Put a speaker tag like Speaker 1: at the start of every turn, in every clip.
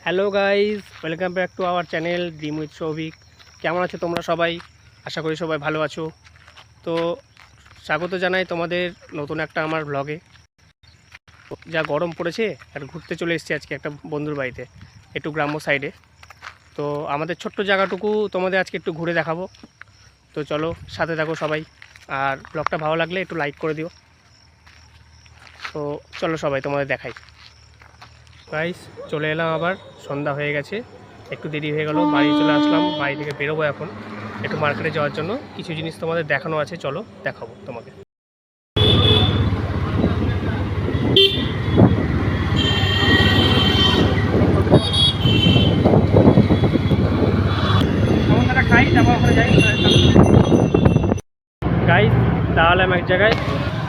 Speaker 1: Hello guys, welcome back to our channel dream with Souvik. কেমন আছো তোমরা সবাই? আশা করি সবাই ভালো আছো। তো স্বাগত জানাই তোমাদের নতুন একটা আমার ব্লগে। যা গরম পড়েছে আর ঘুরতে চলে এসেছি আজকে একটা বন্ধুর বাড়িতে, একটু গ্রাম্য সাইডে। তো আমাদের ছোট্ট জায়গাটুকু তোমাদের আজকে একটু ঘুরে দেখাবো। তো চলো, সাথে থাকো সবাই। আর ব্লগটা ভালো লাগলে একটু লাইক করে দিও। তো চলো সবাই তোমাদের দেখাই। গাইস, চলে এলাম, আবার সন্ধ্যা হয়ে গেছে, একটু দেরি হয়ে গেল, বাড়ি চলে আসলাম। বাড়ি থেকে বেরোবো এখন একটু মার্কেটে যাওয়ার জন্য, কিছু জিনিস তোমাদের দেখানো আছে, চলো দেখাবো তোমাকে। গাইস, দাঁড়ালাম এক জায়গায়,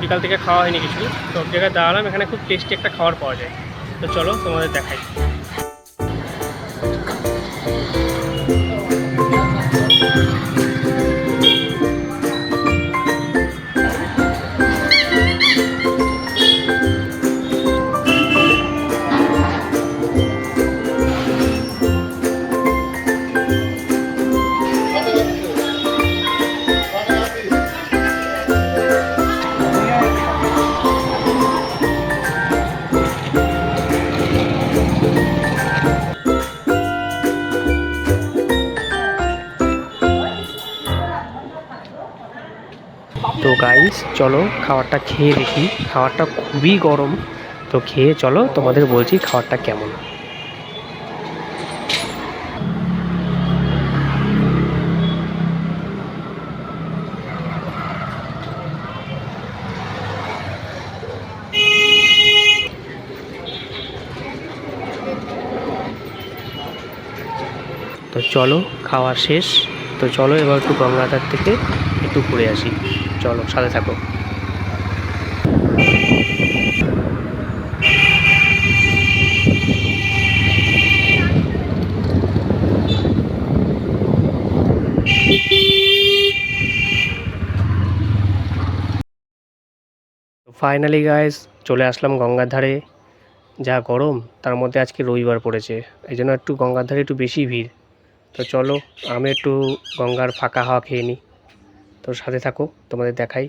Speaker 1: বিকাল থেকে খাওয়া হয়নি কিছু, তো এক জায়গায় দাঁড়ালাম, এখানে খুব টেস্টি একটা খাবার পাওয়া যায়। তো চলো তোমাদের দেখাই। তো গাইস, চলো খাবারটা খেয়ে দেখি। খাবারটা খুবই গরম, তো খেয়ে চলো তোমাদের বলছি খাবারটা কেমন। তো চলো, খাওয়া শেষ। তো চলো এবার একটু গঙ্গাধার থেকে একটু ঘুরে আসি, চলো সাথে থাকো। ফাইনালি গাইস, চলে আসলাম গঙ্গার ধারে। যা গরম, তার মধ্যে আজকে রবিবার পড়েছে, এই জন্য একটু গঙ্গার ধারে একটু বেশি ভিড়। তো চলো আমি একটু গঙ্গার ফাঁকা হাওয়া খেয়ে নিই। তো সাথে থাকো, তোমাদের দেখাই।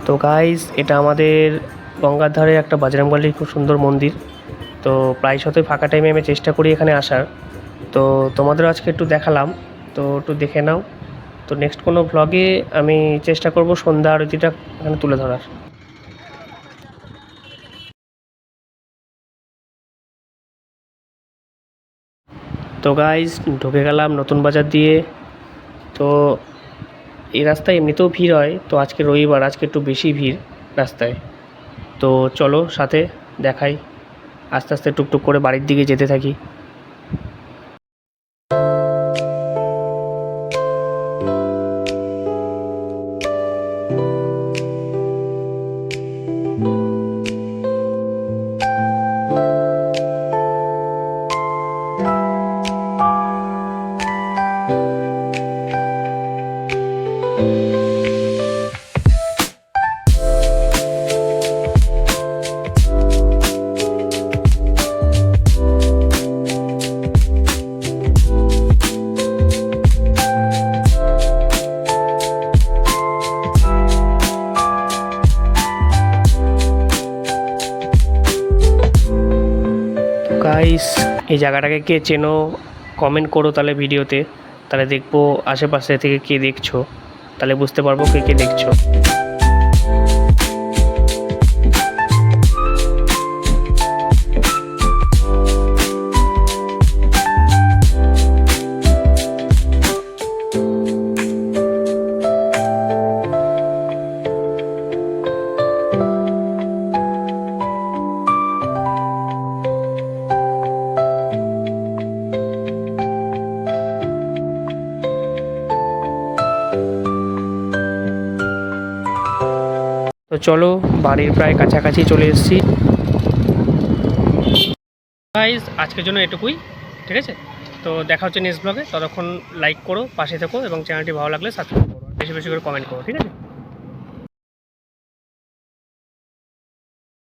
Speaker 1: তো গাইস, এটা আমাদের গঙ্গার ধারে একটা বজরংবলীর খুব সুন্দর মন্দির। তো প্রায়শই ফাঁকা টাইমে আমি চেষ্টা করি এখানে আসার। তো তোমাদেরও আজকে একটু দেখালাম, তো একটু দেখে নাও। তো নেক্সট কোনো ভ্লগে আমি চেষ্টা করব সন্ধ্যা আরতিটা এখানে তুলে ধরার। তো গাইস, ঢুকে গেলাম নতুন বাজার দিয়ে। তো এই রাস্তায় এমনিতেও ভিড় হয়, তো আজকে রবিবার, আজকে একটু বেশি ভিড় রাস্তায়। তো চলো সাথে দেখাই, আস্তে আস্তে টুকটুক করে বাড়ির দিকে যেতে থাকি। গাইস এই জায়গাটাকে কে চেনো কমেন্ট করো তাহলে ভিডিওতে, তাহলে দেখবো আশেপাশে থেকে কে দেখছো, তাহলে বুঝতে পারবো কে কে দেখছো। তো চলো বাড়ির প্রায় কাছাকাছি চলে এসেছি গাইস, আজকের জন্য এটুকুই, ঠিক আছে। তো দেখা হচ্ছে নেক্সট ব্লগে, ততক্ষণ লাইক করো, পাশে থেকো এবং চ্যানেলটি ভালো লাগলে সাবস্ক্রাইব করো, বেশি বেশি করে কমেন্ট করো, ঠিক আছে।